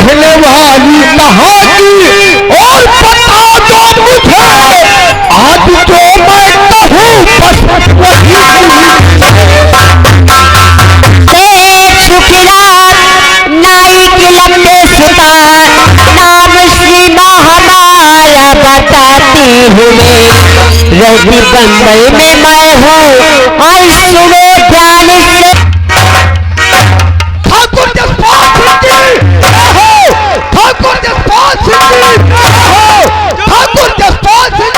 कहने वाली कहाँ की और बता दो मुझे आज जो मैं कहूँ बस वही सुखिला नाई के लंबे सुतार नाम सीमा हमारा बताती हूँ रही बंबई में मैं हूँ और सुनो ध्यान से ठाकुर जसपाल सिंह ठाकुर जसपाल सिंह ठाकुर जसपाल सिंह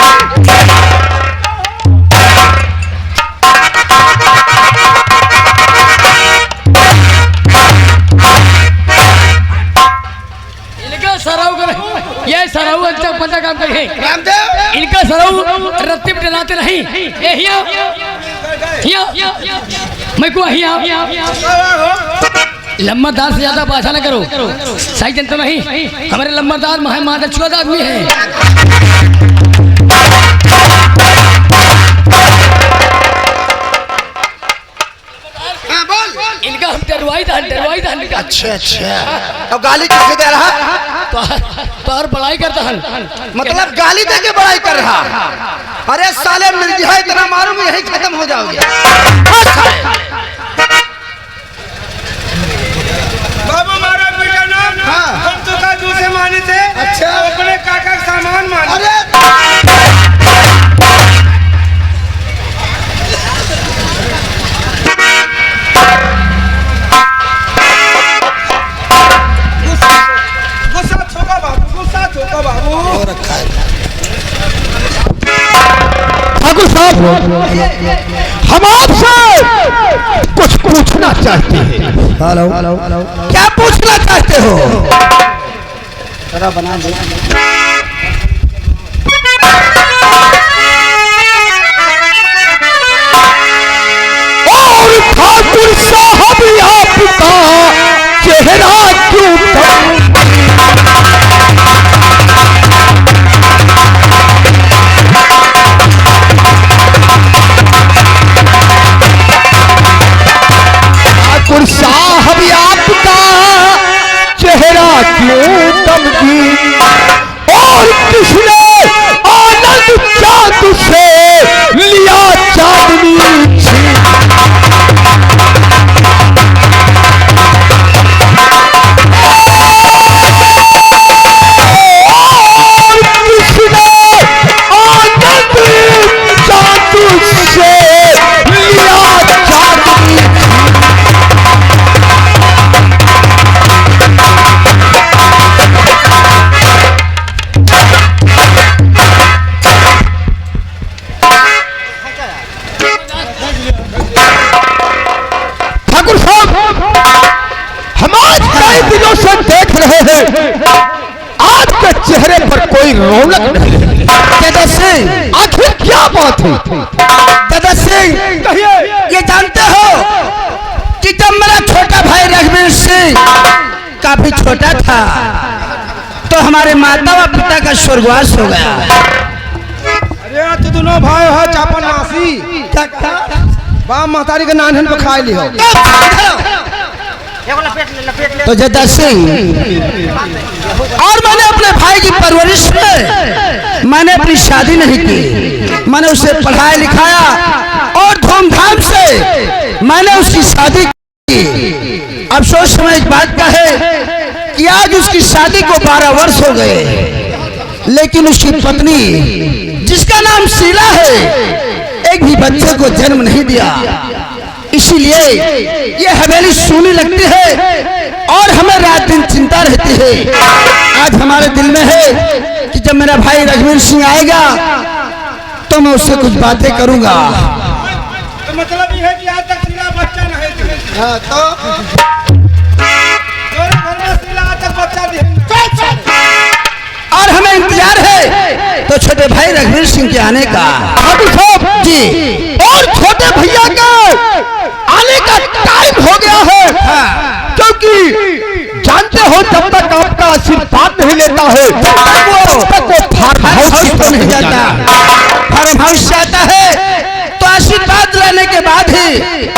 इनका सराव कर ये सराव अच्छा पता काम करे रामदेव इनका सराव रत्ती पे डलाते नहीं ये हिया मैं को हिया लम्बादार से ज्यादा भाषा न करो सही जनता नहीं हमारे लम्बादार महादचुआद आदमी है इनका हम डरवाई था अच्छा अच्छा अब गाली किससे दे रहा तो और बड़ाई करता हन मतलब गाली दे के बड़ाई कर रहा अरे साले मिर्जा इतना मारूं यही खत्म हो जाओगे बाबू हमारा बेटा नाम हाँ। हम तो का दूसरे माने थे अच्छा। अपने काका का सामान माने अरे गुस्सा छोका बाबू ठाकुर साहब हम आपसे कुछ पूछना चाहते हैं। हेलो क्या पूछना चाहते हो बना दे और ठाकुर साहब आपका चेहरा क्यों ठाकुर साहब आपका चेहरा क्यों तमगी और किसने आनंद चांद से लिया चांदनी आपके चेहरे पर कोई रौनक नहीं। दादा सिंह आखिर क्या बात है? दादा सिंह ये जानते हो कि जब मेरा छोटा भाई रघुवीर सिंह काफी छोटा था तो हमारे माता व पिता का स्वर्गवास हो गया। अरे तो दोनों भाई है चापन नासी बाप महतारी के नान पे खाए ली हो तो दादा सिंह और मैंने अपने भाई की परवरिश में मैंने अपनी शादी नहीं की, मैंने उसे पढ़ाया लिखाया और धूमधाम से मैंने उसकी शादी की। अफसोस समय इस बात का है कि आज उसकी शादी को 12 वर्ष हो गए, लेकिन उसकी पत्नी जिसका नाम शीला है एक भी बच्चे को जन्म नहीं दिया। इसीलिए ये हवेली सूनी लगती है और हमें रात दिन चिंता रहती है। आज हमारे दिल में है कि जब मेरा भाई रघुवीर सिंह आएगा तो मैं उससे कुछ बातें करूंगा। तो मतलब ये है कि आज तक शीला बच्चा नहीं दिया। तो घर में शीला आज तक बच्चा दिया और हमें इंतजार है तो छोटे भाई रघुवीर सिंह के आने का। ठाकुर साहब जी और छोटे भैया का आने का टाइम हो गया है, क्योंकि जानते हो जब तक आपका आशीर्वाद नहीं लेता है तब तक वो फार्म हाउस नहीं जाता। फार्म हाउस जाता है तो आशीर्वाद लेने के बाद ही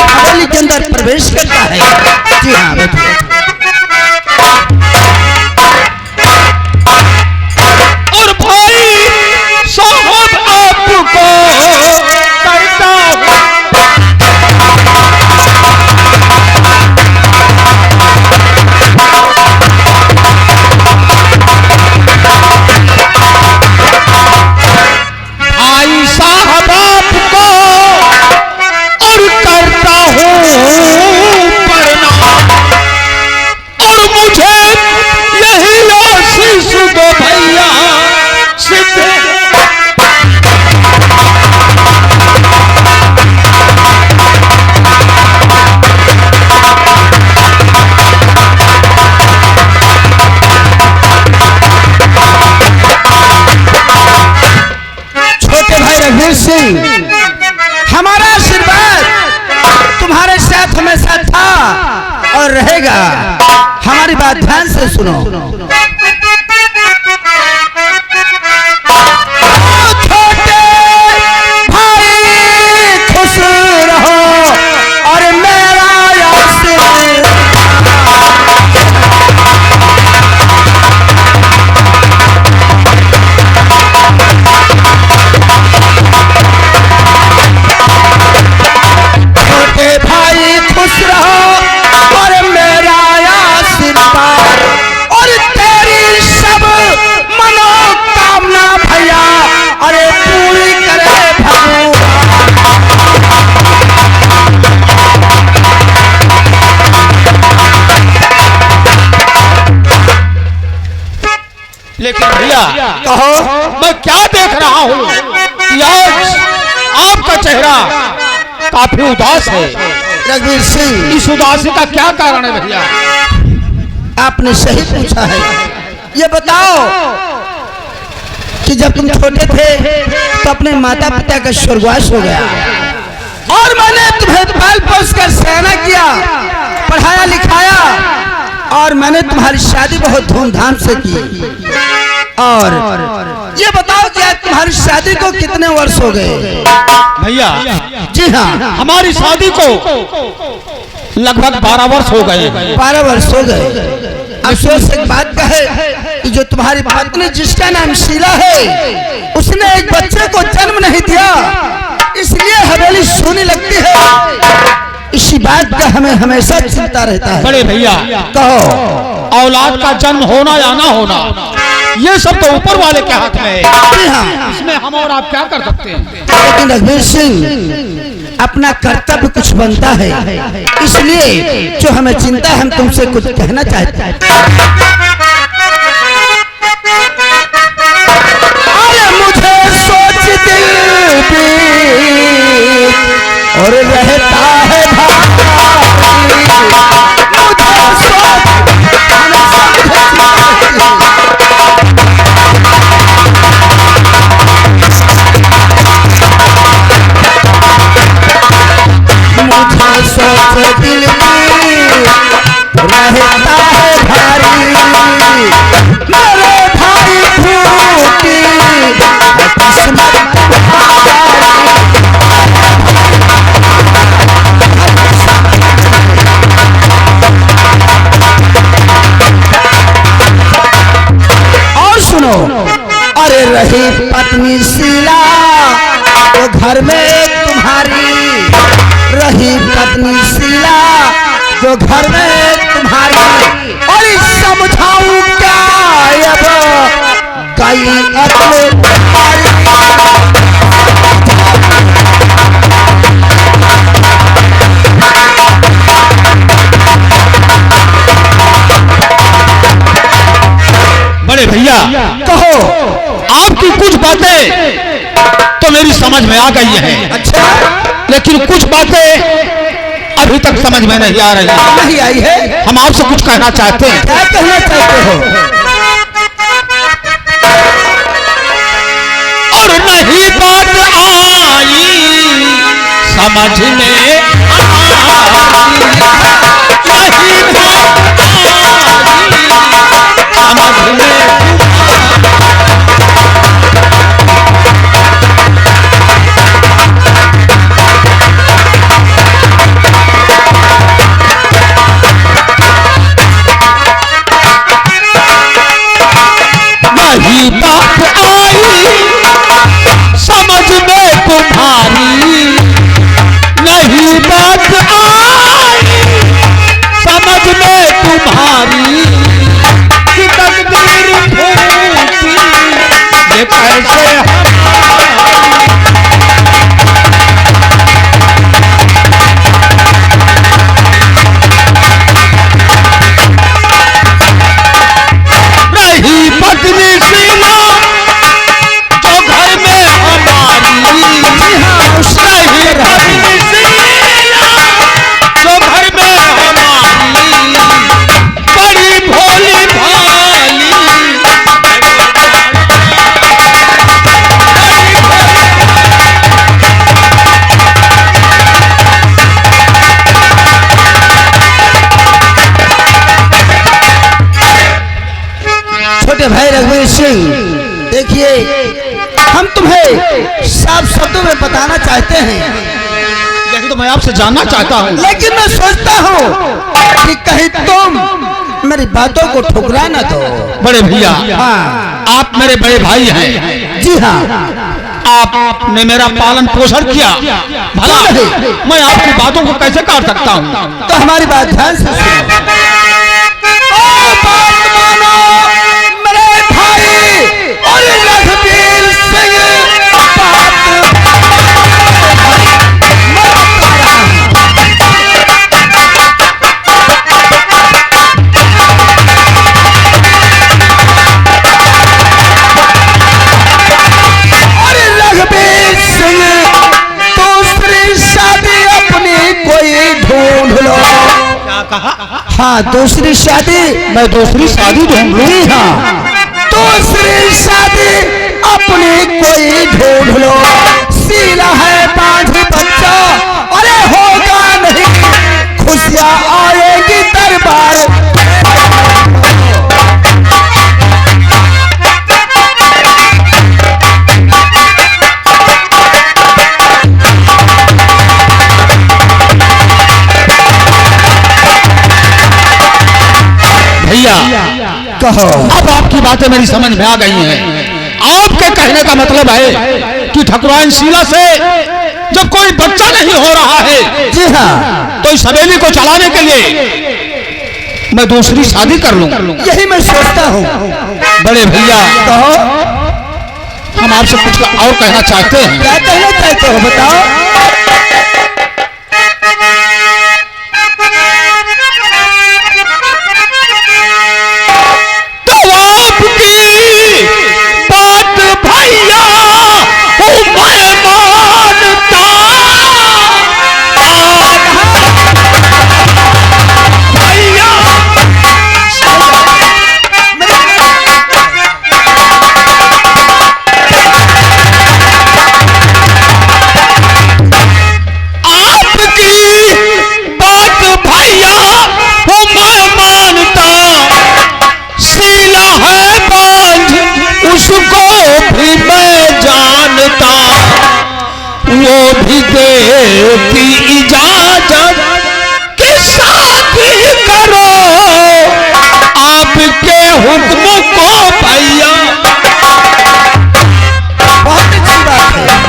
हवेली के अंदर प्रवेश करता है। जी हाँ से सुनो। छोटे भाई खुश रहो और मेरा आशीर्वाद। छोटे भाई खुश रहो और मेरा आशीर्वाद और तेरी सब मनोकामना भैया अरे पूरी करे भगवान। लेकिन भैया कहो। मैं क्या देख रहा हूँ कि आज आपका चेहरा काफी उदास है। रघुवीर सिंह, इस उदासी का क्या कारण है भैया? आपने सही पूछा है। ये बताओ कि जब तुम छोटे थे तो अपने माता पिता का स्वर्गवास हो गया और मैंने तुम्हें पाल पोस कर सयाना किया, पढ़ाया लिखाया और मैंने तुम्हारी शादी बहुत धूमधाम से की। और ये बताओ कि आज तुम्हारी शादी को कितने वर्ष हो गए? भैया जी हाँ, हमारी शादी को लगभग 12 वर्ष हो गए। 12 वर्ष हो गए। अफसोस एक बात कहे कि जो तुम्हारी पत्नी जिसका नाम शीला है उसने एक बच्चे को जन्म नहीं दिया, इसलिए हवेली सोनी लगती है। इसी बात का हमें हमेशा चिंता रहता है। बड़े भैया कहो। औलाद का जन्म होना या ना होना ये सब तो ऊपर वाले के हाथ में है। जी हाँ, इसमें हम और आप क्या कर सकते हैं? लेकिन रघुवीर सिंह अपना कर्तव्य कुछ बनता है, इसलिए जो हमें चिंता है हम तुमसे कुछ कहना चाहते हैं। अरे मुझे सोच दिल भी और रहता है भारी, मुझे सोच सोच दिल की रहता है भारी, मेरे भाई फूटी किस्मत और सुनो। अरे रही पत्नी शीला तो घर में तुम्हारी, रही पत्नी शीला जो घर में तुम्हारी, और समझाऊं क्या अब गई अपने तुम्हारी। बड़े भैया कहो। आपकी कुछ बातें तो मेरी समझ में आ गई हैं। अच्छा, लेकिन कुछ बातें अभी तक समझ में नहीं आ रही हैं। नहीं आई है। हम आपसे कुछ कहना चाहते हैं। क्या कहना चाहते हो? और नहीं बात आई समझ में आई, नहीं बात आई समझ में। नहीं बात आई समझ में तुम्हारी, नहीं बात आई समझ में तुम्हारी, कि तकदीर छोटे भाई रघुवीर सिंह, देखिए हम तुम्हें साफ शब्दों में बताना चाहते हैं, लेकिन तो मैं आपसे जानना चाहता हूँ। लेकिन मैं सोचता हूँ कि कहीं तुम मेरी बातों को ठुकरा ना दो। बड़े भैया, हाँ आप मेरे बड़े भाई हैं। जी हाँ, आपने मेरा पालन पोषण किया, भला मैं आपकी बातों को कैसे काट सकता हूँ? तो हमारी बात ध्यान से सुनो। ओ बात मानो मेरे भाई और रघुवीर सिंह, हाँ दूसरी शादी, मैं दूसरी शादी ढूंढ लूं। जी हाँ, दूसरी शादी अपनी कोई ढूंढ लो। सीला है बांझ बच्चा, अरे होगा नहीं, खुशियाँ आएगी दरबार। कहो। अब आपकी बातें मेरी समझ में आ गई हैं। आपके कहने का मतलब है कि ठकुराइन शीला से जब कोई बच्चा नहीं हो रहा है, जी हाँ, तो इस हवेली को चलाने के लिए मैं दूसरी शादी कर लूं। यही मैं सोचता हूँ। बड़े भैया, कहो, हम आपसे कुछ और कहना चाहते हैं। क्या कहना चाहते हो बताओ। की इजाजत के शादी करो, आपके हुक्म को भैया। बहुत अच्छी बात है।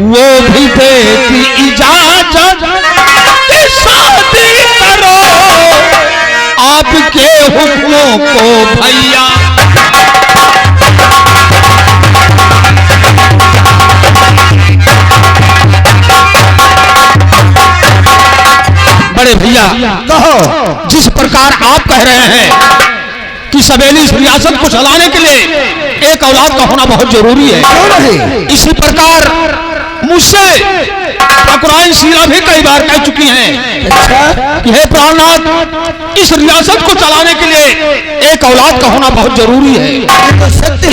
वो भी देती इजाजत कि शादी करो, आपके हुक्मों को भैया। बड़े भैया, कहो। जिस प्रकार आप कह रहे हैं कि सवेली इस रियासत को चलाने के लिए एक औलाद का होना बहुत जरूरी है, इसी प्रकार मुझसे ठकुराइन शीला भी कई बार कह चुकी हैं कि हे प्राणनाथ, इस रियासत को चलाने के लिए एक औलाद का होना बहुत जरूरी है,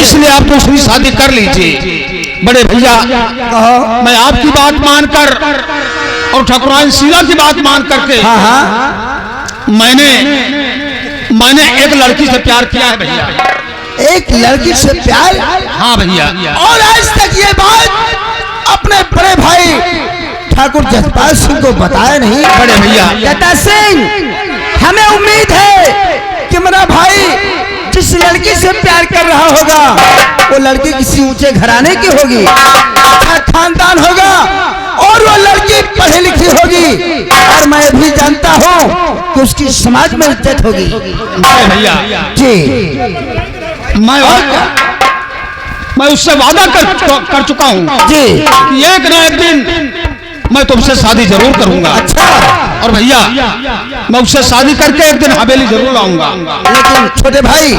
इसलिए आप दूसरी शादी कर लीजिए। बड़े भैया, मैं आपकी बात मानकर और ठकुराइन शीला की बात मान करके मैंने एक लड़की से प्यार किया है भैया। एक लड़की से प्यार? हाँ भैया। और आज तक ये बात अपने बड़े भाई ठाकुर जसपाल सिंह को बताया नहीं? बड़े भैया, जटा सिंह, हमें उम्मीद है कि मेरा भाई जिस लड़की से प्यार कर रहा होगा वो लड़की किसी ऊंचे घराने की होगी, अच्छा खानदान होगा और वो लड़की पढ़ी लिखी होगी, और मैं भी जानता हूँ कि उसकी समाज में इज्जत होगी। भैया जी, मैं उससे वादा कर चुका हूँ जी कि एक न एक दिन मैं तुमसे शादी जरूर करूंगा। अच्छा। और भैया, मैं उससे शादी करके एक दिन हवेली जरूर लाऊंगा। लेकिन छोटे भाई,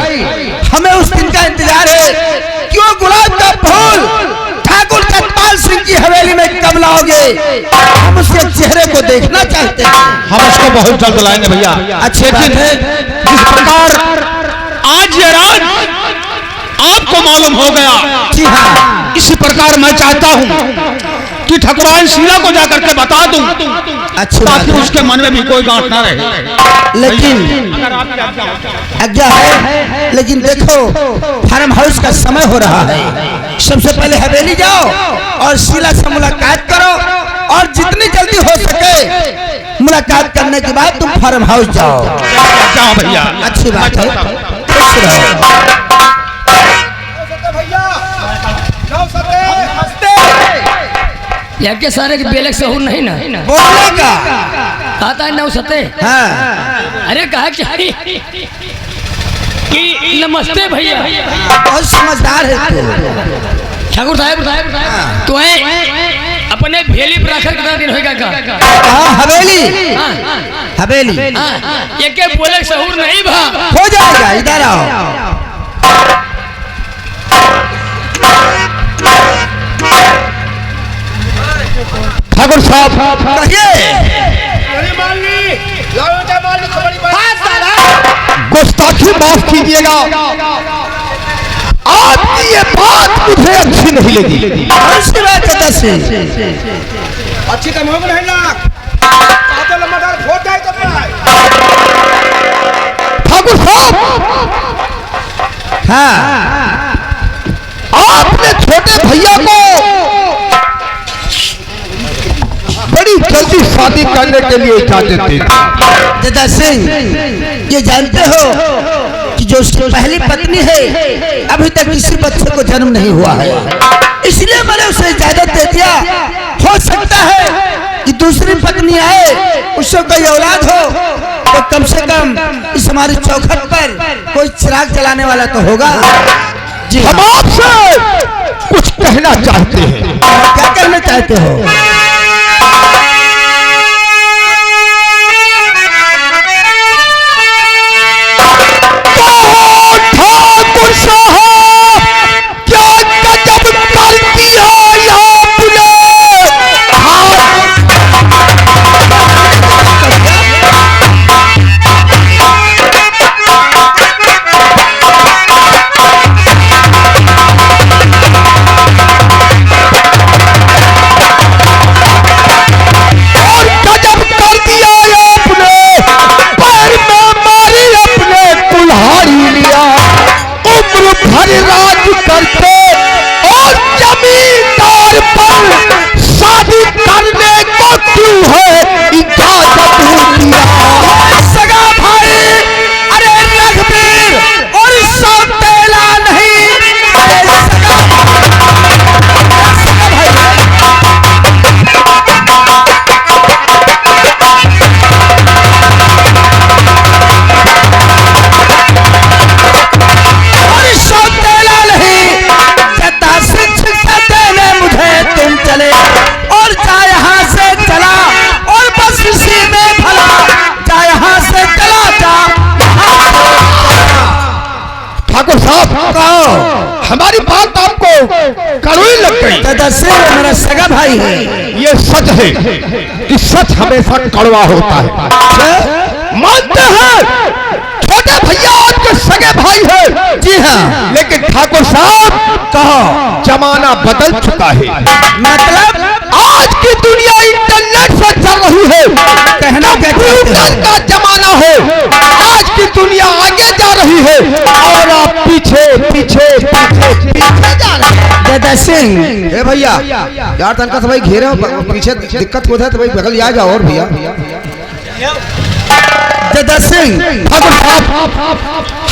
हमें उस दिन का इंतजार है कि वो गुलाब का फूल ठाकुर जसपाल सिंह की हवेली में कब लाओगे? हम उसके चेहरे को देखना चाहते हैं। हम उसको बहुत जल्द लाएंगे भैया। अच्छी बात है। जिस प्रकार आज ये रात आप मालूम हो गया। जी हाँ। इसी प्रकार मैं चाहता हूँ कि ठकुराइन शीला को जाकर के बता दूं, अच्छी बात ताकि है। उसके मन में भी कोई गांठ ना रहे। लेकिन अगर आपकी आज्ञा हो। आज्ञा है, लेकिन देखो फार्म हाउस का समय हो रहा है। सबसे पहले हवेली जाओ और शीला से मुलाकात करो, और जितनी जल्दी हो सके मुलाकात करने के बाद तुम फार्म हाउस जाओ। जाओ भैया। अच्छी बात है। खुश रहो। यार के सारे के बेलक से हो नहीं ना बोलने का आता है नौ सते। हाँ। अरे कहा कि नमस्ते भैया। बहुत समझदार है तू। ठाकुर साहब तो अपने भेली पर आखिर कितना दिन होगा का? हाँ, हवेली। हाँ, हवेली हाँ, ये के बोले सहूर नहीं भा हो जाएगा। इधर आओ। ठाकुर साहब कहिए। गुस्ताखी माफ कीजिएगा, आपकी ये बात मुझे अच्छी नहीं लगी। अच्छी बात है दसी। अच्छी कम हो गई ना, तो लम्बादार हो जाए तो ठाकुर साहब, हाँ। आपने छोटे भैया को बड़ी जल्दी शादी करने के लिए इजाजत दे दी। दादा सिंह, ये जानते हो कि जो उसकी पहली पत्नी है अभी तक किसी बच्चे को जन्म नहीं हुआ है, इसलिए मैंने उसे इजाजत दे दिया। हो सकता है कि दूसरी पत्नी आए, उससे कोई औलाद हो, तो कम से कम इस हमारी चौखट पर कोई चिराग जलाने वाला तो होगा। जी हम हाँ। आपसे कुछ कहना चाहते हैं। क्या कहना चाहते हो? ठाकुर साहब, क्या गजब कर दिया आपने। और गजब कर दिया आपने, पैर में मारी अपने कुल्हाड़ी लिया, उम्र भर राज करते और जमींदार पर शादी करने को क्यों है इजाजत दिया। सगा भाई, अरे रघुवीर और सौतेला नहीं, अरे सगा और सौतेला नहीं। जता शिक्षा देने मुझे तुम चले, और जा यहाँ से चला, और बस इसी में भला, जा यहाँ से चला जा। ठाकुर साहब, कहो। हमारी बात आपको कड़वी लग गई। दादा सिंह मेरा सगा भाई है। ये सच है कि सच हमेशा कड़वा होता है। मानते हैं छोटे भैया आपके सगे भाई है। जी हाँ। लेकिन ठाकुर साहब, कहो। जमाना बदल चुका है। मतलब आज की दुनिया इंटरनेट से चल रही है। कहना क्या चाहते कंप्यूटर हो? का जमाना है। आज की दुनिया आगे जा रही है और आप पीछे पीछे पीछे पीछे जा रहे हैं। दादा सिंह, ए भैया यार, तनका से भाई घेरे हो, पीछे दिक्कत हो जाए तो भाई बगल आ जाओ। और भैया दादा सिंह, ठाकुर साहब,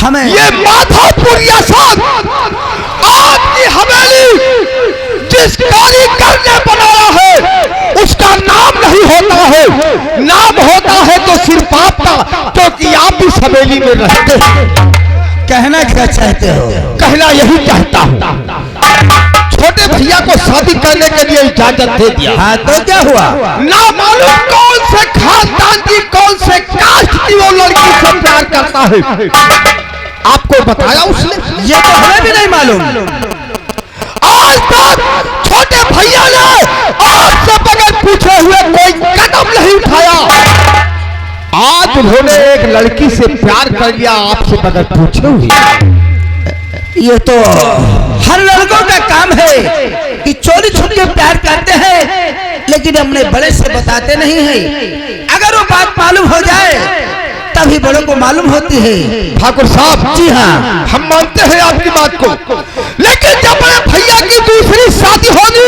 हमें ये माधोपुरिया साहब आपकी हवेली जिस कारीगर ने बनाया है उसका नाम नहीं होता है। नाम होता है तो सिर्फ आपका, क्योंकि आप इस हवेली में रहते हैं। कहना क्या चाहते हो? कहना यही चाहता हूँ, छोटे भैया को शादी करने के लिए इजाजत दे दिया। हाँ तो क्या हुआ? ना मालूम कौन से खानदान की, कौन से कास्ट की वो लड़की से प्यार करता है। आपको बताया उसने? ये तो हमें भी नहीं मालूम। आज तक छोटे भैया ने आपसे बगैर पूछे हुए कोई कदम नहीं उठाया। आज उन्होंने एक लड़की से प्यार कर लिया आपसे बगैर पूछे हुए। ये तो हर लड़कों का काम है कि चोरी छुप के प्यार करते हैं, लेकिन अपने बड़े से बताते नहीं है। अगर वो बात मालूम हो जाए तभी बड़ों को मालूम होती है। ठाकुर साहब, जी हाँ, हम मानते हैं आपकी बात को, लेकिन जब बड़े भैया की दूसरी शादी होगी